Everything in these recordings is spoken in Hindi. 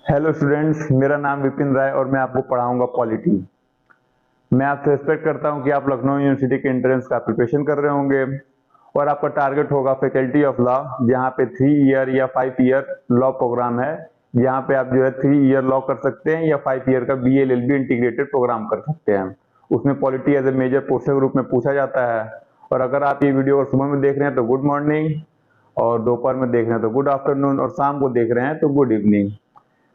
हेलो स्टूडेंट्स, मेरा नाम विपिन राय और मैं आपको पढ़ाऊंगा पॉलिटी। मैं आपसे एक्सपेक्ट करता हूं कि आप लखनऊ यूनिवर्सिटी के एंट्रेंस का प्रिपरेशन कर रहे होंगे और आपका टारगेट होगा फैकल्टी ऑफ लॉ, जहां पे 3 ईयर या 5 ईयर लॉ प्रोग्राम है। यहाँ पे आप जो है 3 ईयर लॉ कर सकते हैं या 5 ईयर का B L L B integrated programme कर सकते हैं। उसमें polity as a major portion के रूप में पूछा जाता है। और अगर आप ये वीडियो सुबह में देख रहे हैं तो गुड मॉर्निंग, और दोपहर में देख रहे हैं तो गुड आफ्टरनून, और शाम को देख रहे हैं तो गुड इवनिंग।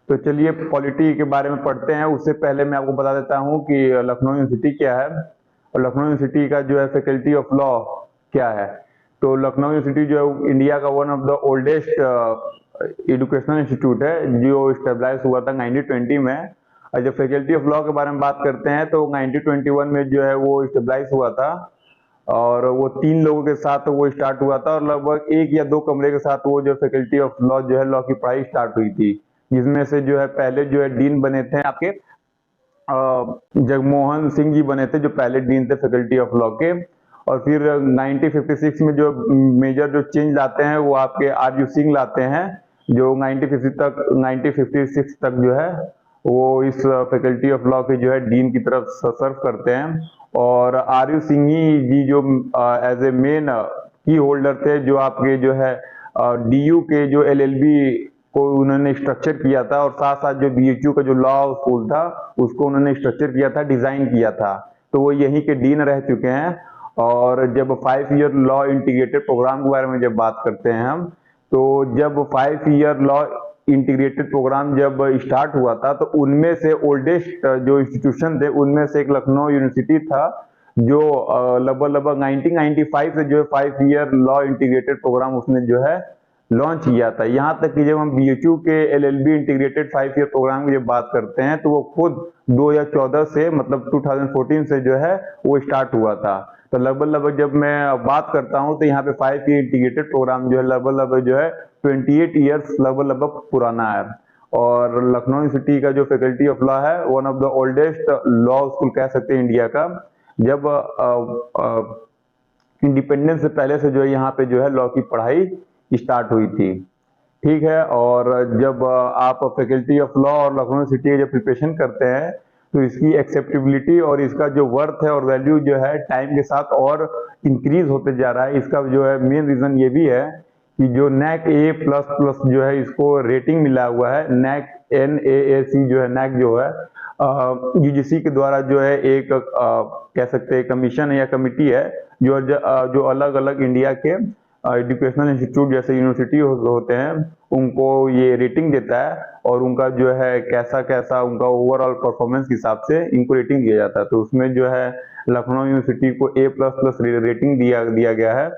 तो चलिए पॉलिटी के बारे में पढ़ते हैं। उससे पहले मैं आपको बता देता हूं कि लखनऊ यूनिवर्सिटी क्या है और लखनऊ यूनिवर्सिटी का जो है फैकल्टी ऑफ लॉ क्या है। तो लखनऊ यूनिवर्सिटी जो है इंडिया का one of the oldest educational institute है, जो स्टेबलाइज हुआ था 1920 में। और जब फैकल्टी ऑफ लॉ के बारे में बात करते हैं तो 1921 में जो है वो स्टेबलाइज हुआ था, और वो 3 लोगों के साथ वो स्टार्ट हुआ था और लगभग 1 या 2 कमरे के साथ वो जो फैकल्टी ऑफ लॉ जो है लॉ की पढ़ाई स्टार्ट हुई थी। जिसमें से जो है पहले जो है डीन बने थे आपके जगमोहन सिंह जी बने थे, जो पहले डीन थे फैकल्टी ऑफ लॉ के। और फिर 1956 में जो मेजर जो चेंज लाते हैं वो आपके आर यू सिंह लाते हैं, जो 1956 तक जो है वो इस फैकल्टी ऑफ लॉ के जो है डीन की तरफ सर्व करते हैं। और आर यू सिंह ही जी जो एज ए मेन की होल्डर थे, जो आपके जो है डी यू के जो एल एल बी को उन्होंने स्ट्रक्चर किया था, और साथ साथ जो बीएचयू का जो लॉ स्कूल था उसको उन्होंने स्ट्रक्चर किया था, डिजाइन किया था। तो वो यहीं के डीन रह चुके हैं। और जब 5 ईयर लॉ इंटीग्रेटेड प्रोग्राम के बारे में जब बात करते हैं हम, तो जब 5 ईयर लॉ इंटीग्रेटेड प्रोग्राम जब स्टार्ट हुआ था तो उनमें से ओल्डेस्ट जो इंस्टीट्यूशन थे उनमें से एक लखनऊ यूनिवर्सिटी था, जो लगभग 1995 से जो है 5 ईयर लॉ इंटीग्रेटेड प्रोग्राम उसने जो है लॉन्च किया था। यहाँ तक कि जब हम बीएचयू के एलएलबी इंटीग्रेटेड 5 ईयर प्रोग्राम की जब बात करते हैं तो वो खुद 2014 से मतलब 2014 से जो है वो स्टार्ट हुआ था। तो लगभग जब मैं बात करता हूँ तो यहाँ पे 5 ईयर इंटीग्रेटेड प्रोग्राम जो है लगभग जो है 28 ईयर्स लगभग पुराना है। और लखनऊ यूनिवर्सिटी का जो फैकल्टी ऑफ लॉ है one of the oldest law school कह सकते हैं इंडिया का। जब इंडिपेंडेंस से पहले से जो है यहाँ पे जो है लॉ की पढ़ाई स्टार्ट हुई थी। ठीक है। और जब आप फैकल्टी ऑफ लॉ और लखनऊ सिटी जब प्रिपरेशन करते हैं तो इसकी एक्सेप्टेबिलिटी और इसका जो वर्थ है और वैल्यू जो है टाइम के साथ और इंक्रीज होते जा रहा है। इसका जो है मेन रीजन ये भी है कि जो नैक ए प्लस प्लस जो है इसको रेटिंग मिला हुआ है, नैक NAAC जो है, नैक जो है यूजीसी के द्वारा जो है एक कह सकते हैं कमीशन या कमिटी है, जो अलग अलग इंडिया के एजुकेशनल इंस्टीट्यूट जैसे यूनिवर्सिटी होते हैं उनको ये रेटिंग देता है, और उनका जो है कैसा कैसा उनका ओवरऑल परफॉर्मेंस के हिसाब से इनको रेटिंग दिया जाता है। तो उसमें जो है लखनऊ यूनिवर्सिटी को A++ रेटिंग दिया गया है।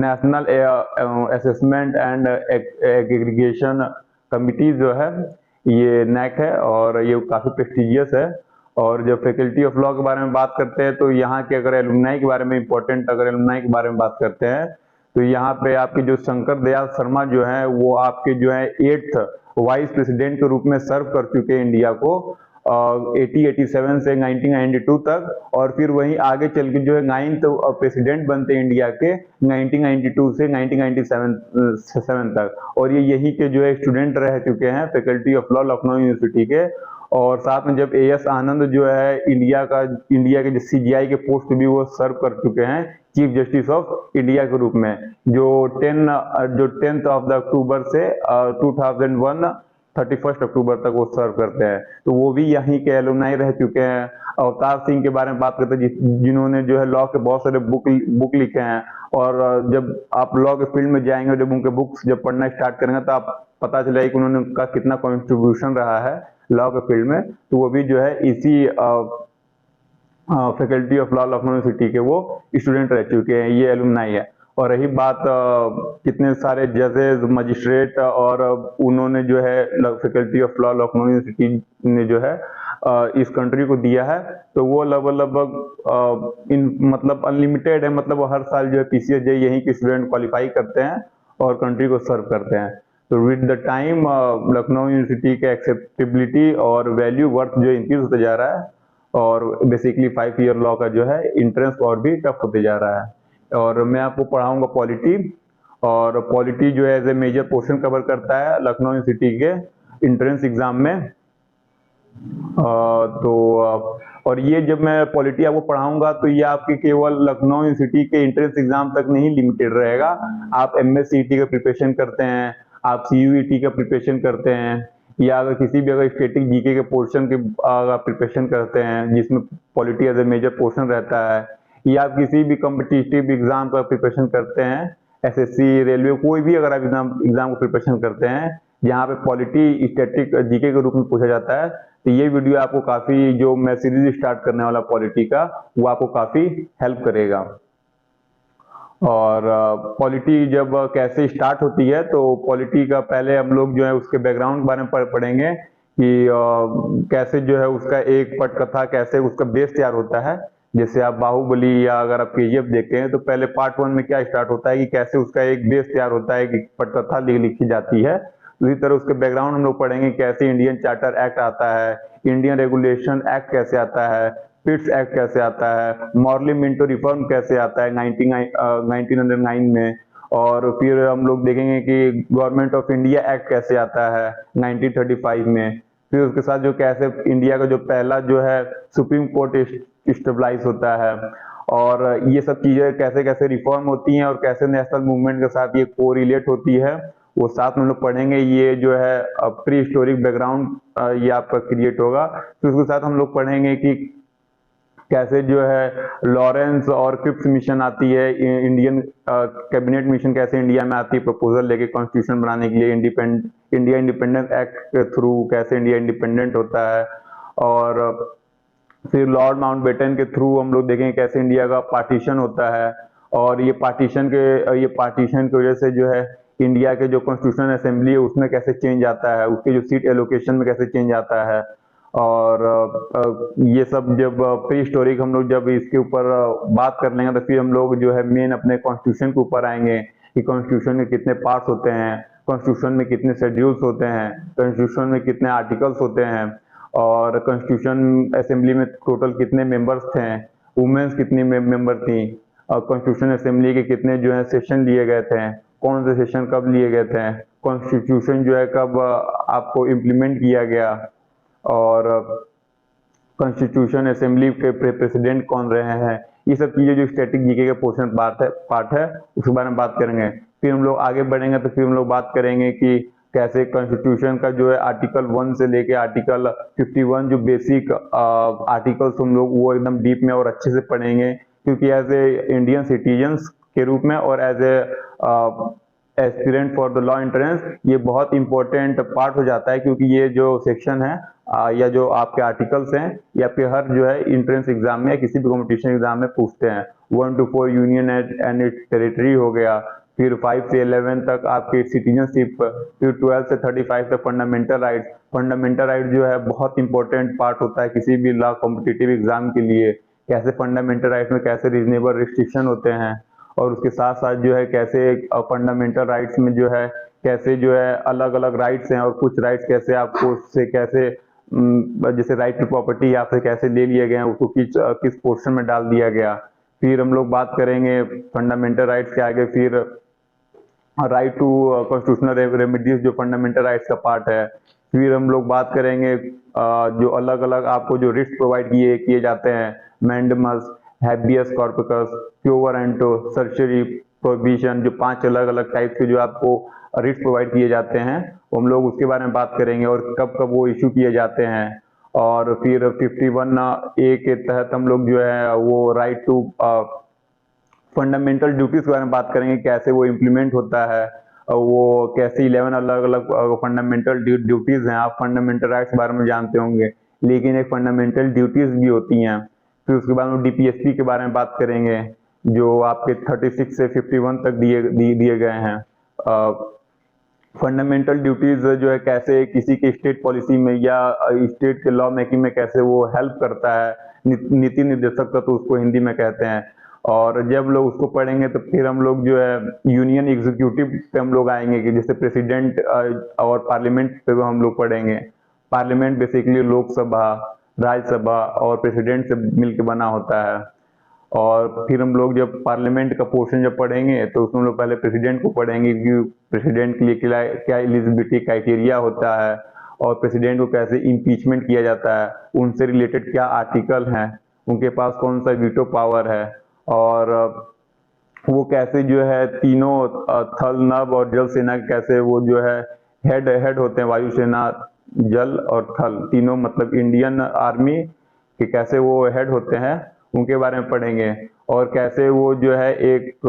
National assessment and aggregation committee जो है ये नैक है, और ये काफ़ी प्रेस्टिजियस है। और जब फैकल्टी ऑफ लॉ के बारे में बात करते हैं तो यहाँ के अगर एलुमनाई के बारे में इम्पोर्टेंट अगर एलुमनाई के बारे में बात करते हैं तो यहाँ पे आपके जो शंकर दयाल शर्मा जो है वो आपके जो है 8th वाइस प्रेसिडेंट के रूप में सर्व कर चुके हैं इंडिया को 1887 से 1992 तक। और फिर वहीं आगे चल के जो है 9th प्रेसिडेंट बनते हैं इंडिया के 1992 से 1997 तक। और ये यही के जो है स्टूडेंट रह चुके हैं faculty of law Lucknow university के। और साथ में जब AS आनंद जो है इंडिया के जो CGI के पोस्ट भी वो सर्व कर चुके हैं चीफ जस्टिस ऑफ इंडिया के रूप में, जो 10th ऑफ द अक्टूबर से 2001 31 अक्टूबर तक वो सर्व करते हैं। तो वो भी यहीं के एलुमनाई रह चुके हैं। अवतार सिंह के बारे में बात करते हैं जिन्होंने जो है लॉ के बहुत सारे बुक लिखे हैं। और जब आप लॉ के फील्ड में जाएंगे, जब उनके बुक्स जब पढ़ना स्टार्ट करेंगे तो आप पता चलेगा कि उन्होंने उनका कितना कॉन्ट्रीब्यूशन रहा है लॉ के फील्ड में। तो वो भी जो है इसी faculty of law Lucknow university के वो स्टूडेंट रह चुके हैं, ये एलुमनाई है। और रही बात कितने सारे जजेस मजिस्ट्रेट और उन्होंने जो है faculty of law Lucknow university ने जो है इस कंट्री को दिया है, तो वो लगभग इन मतलब अनलिमिटेड है। मतलब हर साल जो है PCSJ यहीं के स्टूडेंट क्वालिफाई करते हैं और कंट्री को सर्व करते हैं। तो with the time Lucknow university के एक्सेप्टेबिलिटी और वैल्यू वर्थ जो इंक्रीज होते जा रहा है, और बेसिकली 5 ईयर लॉ का जो है इंट्रेंस और भी टफ होते जा रहा है। और मैं आपको पढ़ाऊंगा पॉलिटी। और पॉलिटी जो है as a major portion cover करता है लखनऊ यूनिवर्सिटी के इंट्रेंस एग्जाम में। और ये जब मैं पॉलिटी आपको पढ़ाऊंगा तो ये आपके केवल लखनऊ यूनिवर्सिटी के एंट्रेंस एग्जाम तक नहीं लिमिटेड रहेगा। आप एमएससीईटी का प्रिपरेशन करते हैं, आप सीयूईटी का प्रिपरेशन करते हैं, या अगर किसी भी अगर स्टैटिक जीके के पोर्शन के प्रिपरेशन करते हैं जिसमें polity as a major portion रहता है, या आप किसी भी कॉम्पिटिटिव एग्जाम का प्रिपरेशन करते हैं, एसएससी, रेलवे, कोई भी अगर आप एग्जाम को प्रिपरेशन करते हैं जहाँ पे पॉलिटी स्टैटिक जीके के रूप में पूछा जाता है, तो ये वीडियो आपको काफी, जो मैं सीरीज स्टार्ट करने वाला पॉलिटी का, वो आपको काफी हेल्प करेगा। और पॉलिटी जब कैसे स्टार्ट होती है, तो पॉलिटी का पहले हम लोग जो है उसके बैकग्राउंड के बारे में पढ़ेंगे कि कैसे जो है उसका एक पटकथा, कैसे उसका बेस तैयार होता है। जैसे आप बाहुबली या अगर आप केजीएफ देखते हैं तो पहले पार्ट 1 में क्या स्टार्ट होता है कि कैसे उसका एक बेस तैयार होता है कि पटकथा लिखी जाती है। उसी तरह उसके बैकग्राउंड हम लोग पढ़ेंगे कैसे इंडियन चार्टर एक्ट आता है, इंडियन रेगुलेशन एक्ट कैसे आता है, पिट्स एक्ट कैसे आता है, मॉर्ली मिंटो रिफॉर्म कैसे आता है 1909 में, और फिर हम लोग देखेंगे कि गवर्नमेंट ऑफ इंडिया एक्ट कैसे आता है 1935 में। फिर उसके साथ जो कैसे इंडिया का जो पहला जो है सुप्रीम कोर्ट स्टेबलाइज होता है, और ये सब चीजें कैसे कैसे रिफॉर्म होती हैं और कैसे नेशनल मूवमेंट के साथ ये कोरिलेट होती है, वो साथ में हम लोग पढ़ेंगे। ये जो है प्री हिस्टोरिक बैकग्राउंड ये आपका क्रिएट होगा। फिर उसके साथ हम लोग पढ़ेंगे कि कैसे जो है लॉरेंस और क्रिप्स मिशन आती है, इंडियन कैबिनेट मिशन कैसे इंडिया में आती है प्रपोजल लेके कॉन्स्टिट्यूशन बनाने के लिए, इंडिया इंडिपेंडेंस एक्ट के थ्रू कैसे इंडिया इंडिपेंडेंट होता है। और फिर लॉर्ड माउंटबेटन के थ्रू हम लोग देखेंगे कैसे इंडिया का पार्टीशन होता है, और ये पार्टीशन की वजह से जो है इंडिया के जो कॉन्स्टिट्यूशन असेंबली है उसमें कैसे चेंज आता है, उसके जो सीट एलोकेशन में कैसे चेंज आता है। और ये सब जब प्री हिस्टोरिक हम लोग जब इसके ऊपर बात कर लेंगे तो फिर हम लोग जो है मेन अपने कॉन्स्टिट्यूशन के ऊपर आएंगे कि कॉन्स्टिट्यूशन में कितने पार्ट्स होते हैं, कॉन्स्टिट्यूशन में कितने शेड्यूल्स होते हैं, कॉन्स्टिट्यूशन में कितने आर्टिकल्स होते हैं, और कॉन्स्टिट्यूशन असेंबली में टोटल कितने मेंबर्स थे, वुमेन्स कितनी मेंबर थी, और कॉन्स्टिट्यूशन असेंबली के कितने जो है सेशन लिए गए थे, कौन से सेशन कब लिए गए थे, कॉन्स्टिट्यूशन जो है कब आपको इम्प्लीमेंट किया गया, और कॉन्स्टिट्यूशन असेंबली के प्रेसिडेंट कौन रहे हैं। ये सब चीजें जो स्टैटिक जीके के पोर्शन पार्ट है उसके बारे में बात करेंगे। फिर हम लोग आगे बढ़ेंगे तो फिर हम लोग बात करेंगे कि कैसे कॉन्स्टिट्यूशन का जो है आर्टिकल 1 से लेके आर्टिकल 51 जो बेसिक आर्टिकल्स हम लोग वो एकदम डीप में और अच्छे से पढ़ेंगे, क्योंकि एज ए इंडियन सिटीजन्स के रूप में और as a aspirant for the law entrance ये बहुत इंपॉर्टेंट पार्ट हो जाता है, क्योंकि ये जो सेक्शन है या जो आपके आर्टिकल्स हैं ये आपके हर जो है एंट्रेंस एग्जाम में या किसी भी कॉम्पिटिशन एग्जाम में पूछते हैं। 1 to 4 union and it's territory हो गया, फिर 5 से 11 तक आपकी सिटीजनशिप, फिर 12 से 35 तक फंडामेंटल राइट्स। फंडामेंटल राइट जो है बहुत इंपॉर्टेंट पार्ट होता है किसी भी लॉ कॉम्पिटिटिव एग्जाम के लिए, कैसे फंडामेंटल राइट्स में कैसे रीजनेबल रिस्ट्रिक्शन होते हैं, और उसके साथ साथ जो है कैसे फंडामेंटल राइट्स में जो है कैसे जो है अलग अलग राइट्स हैं, और कुछ राइट्स कैसे आपको उससे कैसे जैसे राइट टू प्रॉपर्टी आपसे कैसे ले लिए गए हैं, उसको किस पोर्शन में डाल दिया गया। फिर हम लोग बात करेंगे फंडामेंटल राइट्स के आगे, फिर राइट टू कॉन्स्टिट्यूशनल रेमेडीज जो फंडामेंटल राइट्स का पार्ट है। फिर हम लोग बात करेंगे जो अलग अलग आपको जो रिट्स प्रोवाइड किए जाते हैं, मैंडेमस, हैबियस कॉर्पस, क्यो वारंटो, सर्चरी, प्रोहिबिशन, जो 5 अलग अलग टाइप के जो आपको रिट्स प्रोवाइड किए जाते हैं वो हम लोग उसके बारे में बात करेंगे, और कब कब वो इशू किए जाते हैं। और फिर 51A के तहत हम लोग जो है वो राइट टू फंडामेंटल ड्यूटीज के बारे में बात करेंगे, कैसे वो इम्प्लीमेंट होता है, वो कैसे 11 अलग अलग फंडामेंटल ड्यूटीज हैं। आप फंडामेंटल राइट्स के बारे में जानते होंगे, लेकिन एक फंडामेंटल ड्यूटीज भी होती हैं। फिर उसके बाद हम डीपीएसपी के बारे में बात करेंगे जो आपके 36 से 51 तक दिए गए हैं। फंडामेंटल ड्यूटीज जो है कैसे किसी के स्टेट पॉलिसी में या स्टेट के लॉ मेकिंग में कैसे वो हेल्प करता है, नीति निर्देशक का तो उसको हिंदी में कहते हैं। और जब लोग उसको पढ़ेंगे तो फिर हम लोग जो है यूनियन एग्जीक्यूटिव पे हम लोग आएंगे कि जैसे प्रेसिडेंट और पार्लियामेंट पे हम लोग पढ़ेंगे। पार्लियामेंट बेसिकली लोकसभा, राज्यसभा और प्रेसिडेंट से मिलकर बना होता है। और फिर हम लोग जब पार्लियामेंट का पोर्शन जब पढ़ेंगे तो उसमें हम लोग पहले प्रेसिडेंट को पढ़ेंगे कि प्रेसिडेंट के लिए क्या क्या एलिजिबिलिटी क्राइटेरिया होता है, और प्रेसिडेंट को कैसे इम्पीचमेंट किया जाता है, उनसे रिलेटेड क्या आर्टिकल हैं, उनके पास कौन सा वीटो पावर है, और वो कैसे जो है तीनों थल, नभ और जल सेना के कैसे वो जो है हेड हेड होते हैं, वायुसेना, जल और थल तीनों, मतलब इंडियन आर्मी के कैसे वो हेड होते हैं, उनके बारे में पढ़ेंगे। और कैसे वो जो है एक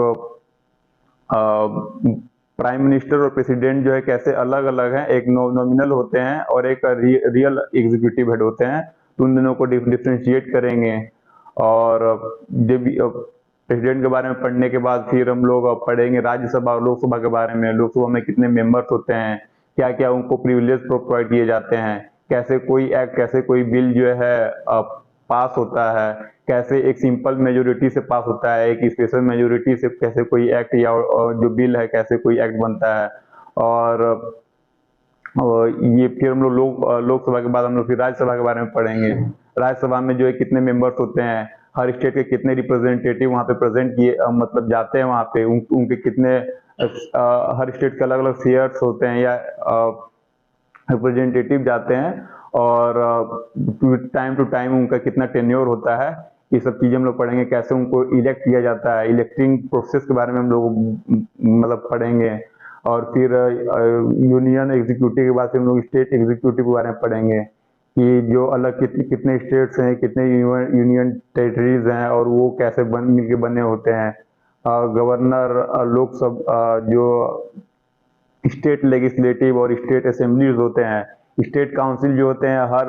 प्राइम मिनिस्टर और प्रेसिडेंट जो है कैसे अलग अलग हैं, एक नॉमिनल होते हैं और एक रियल एग्जीक्यूटिव हेड होते हैं, तो उन दोनों को डिफ्रेंशिएट करेंगे। और जब प्रेसिडेंट के बारे में पढ़ने के बाद फिर हम लोग पढ़ेंगे राज्यसभा और लोकसभा के बारे में। लोकसभा में कितने मेंबर्स होते हैं, क्या क्या उनको प्रिविलेज प्रोवाइड किए जाते हैं, कैसे कोई एक्ट, कैसे कोई बिल जो है पास होता है, कैसे एक सिंपल मेजोरिटी से पास होता है, एक स्पेशल मेजोरिटी से कैसे कोई एक्ट या जो बिल है कैसे कोई एक्ट बनता है। और ये फिर हम लोग लोकसभा के बाद हम लोग फिर राज्यसभा के बारे में पढ़ेंगे। राज्यसभा में जो है कितने मेंबर्स होते हैं, हर स्टेट के कितने रिप्रेजेंटेटिव वहाँ पे प्रेजेंट किए मतलब जाते हैं वहाँ पे, उनके कितने हर स्टेट के अलग अलग शेयर्स होते हैं या रिप्रेजेंटेटिव जाते हैं, और टाइम टू टाइम उनका कितना टेन्योर होता है, ये सब चीजें हम लोग पढ़ेंगे। कैसे उनको इलेक्ट किया जाता है, इलेक्टिंग प्रोसेस के बारे में हम लोग मतलब पढ़ेंगे। और फिर यूनियन एग्जीक्यूटिव के बाद फिर हम लोग स्टेट एग्जीक्यूटिव के बारे में पढ़ेंगे कि जो अलग कितने स्टेट्स हैं, कितने यूनियन टेरिटरीज हैं, और वो कैसे मिलके बने होते हैं। गवर्नर, लोकसभा, जो स्टेट लेजिस्लेटिव और स्टेट असेंबलीज होते हैं, स्टेट काउंसिल जो होते हैं हर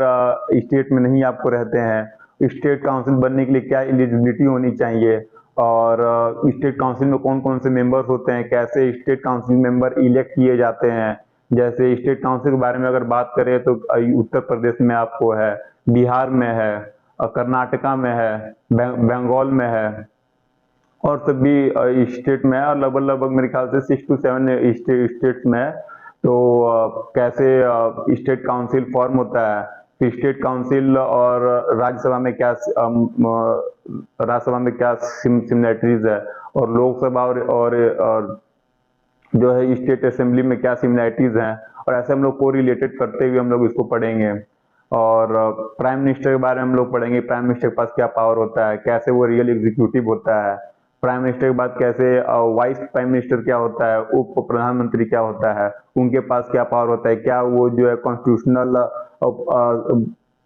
स्टेट में नहीं आपको रहते हैं, स्टेट काउंसिल बनने के लिए क्या एलिजिबिलिटी होनी चाहिए, और स्टेट काउंसिल में कौन कौन से मेंबर्स होते हैं, कैसे स्टेट काउंसिल मेंबर इलेक्ट किए जाते हैं। जैसे स्टेट काउंसिल के बारे में अगर बात करें तो उत्तर प्रदेश में आपको है, बिहार में है, कर्नाटका में है, बंगाल में है, और सभी स्टेट में है, और लगभग लगभग मेरे ख्याल से 6 to 7 स्टेट्स में है। तो कैसे स्टेट काउंसिल फॉर्म होता है, फिर स्टेट काउंसिल और राज्यसभा में क्या राज्यसभा में क्या सिमिलैरिटीज है, और लोकसभा और जो है स्टेट असेंबली में क्या सिमिलैरिटीज हैं, और ऐसे हम लोग को रिलेटेड करते हुए हम लोग इसको पढ़ेंगे। और प्राइम मिनिस्टर के बारे में हम लोग पढ़ेंगे, प्राइम मिनिस्टर के पास क्या पावर होता है, कैसे वो रियल एग्जीक्यूटिव होता है। प्राइम मिनिस्टर के बाद कैसे वाइस प्राइम मिनिस्टर क्या होता है, उप प्रधानमंत्री क्या होता है, उनके पास क्या पावर होता है, क्या वो जो है कॉन्स्टिट्यूशनल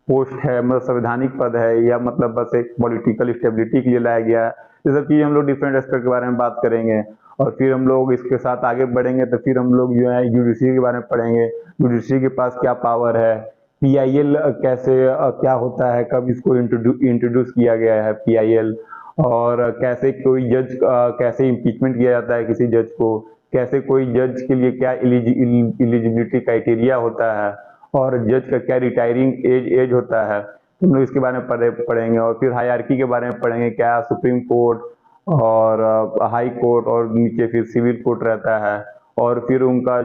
पोस्ट है, मतलब संवैधानिक पद है, या मतलब बस एक पॉलिटिकल स्टेबिलिटी के लिए लाया गया है। ये सब चीज़ हम लोग डिफरेंट एस्पेक्ट के बारे में बात करेंगे। और फिर हम लोग इसके साथ आगे बढ़ेंगे तो फिर हम लोग जो है जुडिशरी के बारे में पढ़ेंगे, जुडिशरी के पास क्या पावर है, पीआईएल कैसे क्या होता है, कब इसको इंट्रोड्यूस किया गया है पीआईएल, और कैसे कोई जज कैसे इम्पीचमेंट किया जाता है किसी जज को, कैसे कोई जज के लिए क्या एलिजिबिलिटी क्राइटेरिया होता है, और जज का क्या रिटायरिंग एज होता है, तो हम लोग इसके बारे में पढ़ेंगे। और फिर हायरार्की के बारे में पढ़ेंगे, क्या सुप्रीम कोर्ट और हाई कोर्ट और नीचे फिर सिविल कोर्ट रहता है। और फिर उनका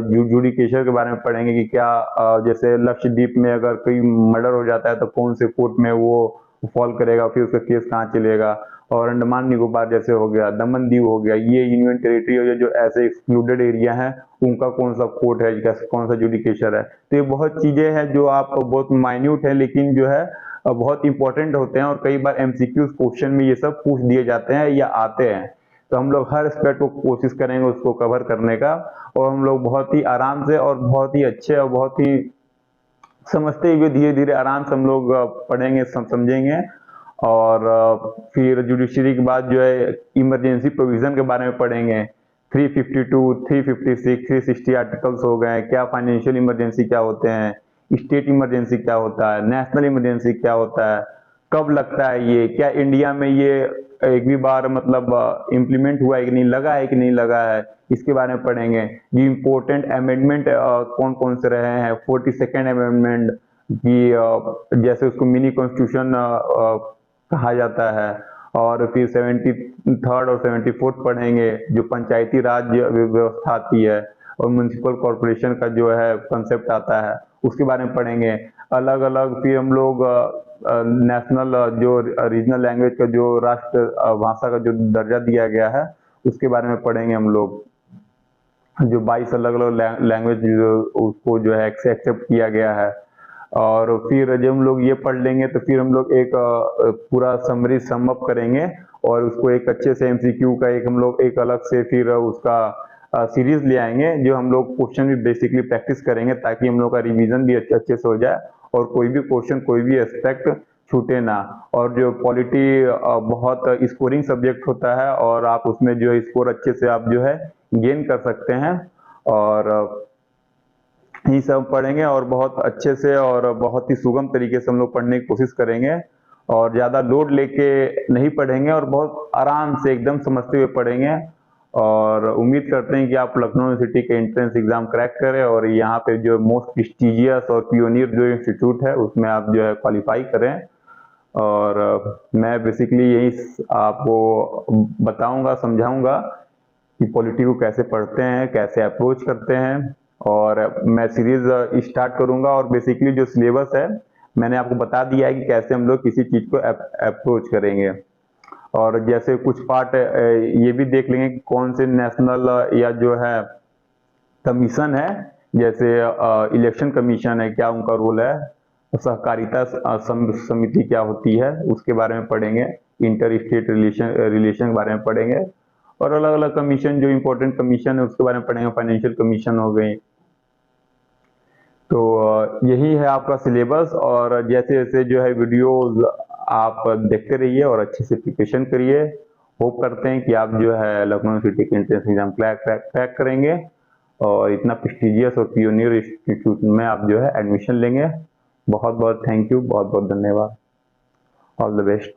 जुडिकेचर के बारे में पढ़ेंगे कि क्या जैसे लक्षद्वीप में अगर कोई मर्डर हो जाता है तो कौन से कोर्ट में वो फॉल करेगा, फिर उसका केस कहाँ चलेगा। और अंडमान निकोबार जैसे हो गया, दमन दीव हो गया, ये यूनियन टेरिटरी हो गया, जो ऐसे एक्सक्लूडेड एरिया है, उनका कौन सा कोर्ट है, कौन सा जुडिकेचर है। तो ये बहुत चीजें हैं जो आप बहुत माइन्यूट है, लेकिन जो है बहुत इंपॉर्टेंट होते हैं, और कई बार एमसीक्यूज क्वेश्चन में ये सब पूछ दिए जाते हैं या आते हैं। तो हम लोग हर एस्पेक्ट को कोशिश करेंगे उसको कवर करने का, और हम लोग बहुत ही आराम से और बहुत ही अच्छे और बहुत ही समझते हुए धीरे धीरे आराम से हम लोग पढ़ेंगे, समझेंगे। और फिर जुडिशरी के बाद जो है इमरजेंसी प्रोविजन के बारे में पढ़ेंगे। 352, 356, 360 आर्टिकल्स हो गए, क्या फाइनेंशियल इमरजेंसी क्या होते हैं, स्टेट इमरजेंसी क्या होता है, नेशनल इमरजेंसी क्या होता है, कब लगता है ये, क्या इंडिया में ये एक भी बार मतलब इम्प्लीमेंट हुआ है कि नहीं, लगा है कि नहीं लगा है, इसके बारे में पढ़ेंगे। ये इम्पोर्टेंट अमेंडमेंट कौन कौन से रहे हैं, 42nd अमेंडमेंट की, जैसे उसको मिनी कॉन्स्टिट्यूशन कहा जाता है। और फिर 73rd और 74th पढ़ेंगे, जो पंचायती राज व्यवस्था आती है, और म्यूनिसिपल कॉरपोरेशन का जो है कंसेप्ट आता है, उसके बारे में पढ़ेंगे अलग अलग। फिर हम लोग नेशनल जो रीजनल लैंग्वेज का जो राष्ट्र भाषा का जो दर्जा दिया गया है उसके बारे में पढ़ेंगे हम लोग। जो 22 अलग अलग लैंग्वेज उसको जो है एक्सेप्ट किया गया है। और फिर जब हम लोग ये पढ़ लेंगे तो फिर हम लोग एक पूरा समरी सम अप करेंगे और उसको एक अच्छे से एमसीक्यू का एक हम लोग एक अलग से फिर उसका सीरीज ले आएंगे, जो हम लोग क्वेश्चन भी बेसिकली प्रैक्टिस करेंगे ताकि हम लोग का रिवीजन भी अच्छे से हो जाए और कोई भी क्वेश्चन कोई भी एस्पेक्ट छूटे ना। और जो पॉलिटी बहुत स्कोरिंग सब्जेक्ट होता है और आप उसमें जो स्कोर अच्छे से आप जो है गेन कर सकते हैं। और ये सब पढ़ेंगे और बहुत अच्छे से और बहुत ही सुगम तरीके से हम लोग पढ़ने की कोशिश करेंगे और ज़्यादा लोड लेके नहीं पढ़ेंगे और बहुत आराम से एकदम समझते हुए पढ़ेंगे। और उम्मीद करते हैं कि आप लखनऊ यूनिवर्सिटी के एंट्रेंस एग्जाम क्रैक करें और यहाँ पे जो मोस्ट प्रेस्टिजियस और पियोनियर जो इंस्टीट्यूट है उसमें आप जो है क्वालिफाई करें। और मैं बेसिकली यही आपको बताऊंगा, समझाऊंगा कि पॉलिटी को कैसे पढ़ते हैं, कैसे अप्रोच करते हैं। और मैं सीरीज स्टार्ट करूंगा और बेसिकली जो सिलेबस है मैंने आपको बता दिया है कि कैसे हम लोग किसी चीज को अप्रोच करेंगे। और जैसे कुछ पार्ट ये भी देख लेंगे कि कौन से नेशनल या जो है कमीशन है, जैसे इलेक्शन कमीशन है, क्या उनका रोल है, सहकारिता समिति क्या होती है उसके बारे में पढ़ेंगे, इंटर स्टेट रिलेशन के बारे में पढ़ेंगे और अलग अलग कमीशन जो इम्पोर्टेंट कमीशन है उसके बारे में पढ़ेंगे, फाइनेंशियल कमीशन हो गई। तो यही है आपका सिलेबस। और जैसे जैसे जो है वीडियोस आप देखते रहिए और अच्छे से प्रिपरेशन करिए। होप करते हैं कि आप जो है लखनऊ यूनिवर्सिटी के एंट्रेंस एग्जाम क्रैक करेंगे और इतना प्रेस्टिजियस और पियोनियर इंस्टीट्यूट में आप जो है एडमिशन लेंगे। बहुत बहुत थैंक यू, बहुत बहुत धन्यवाद। All the best.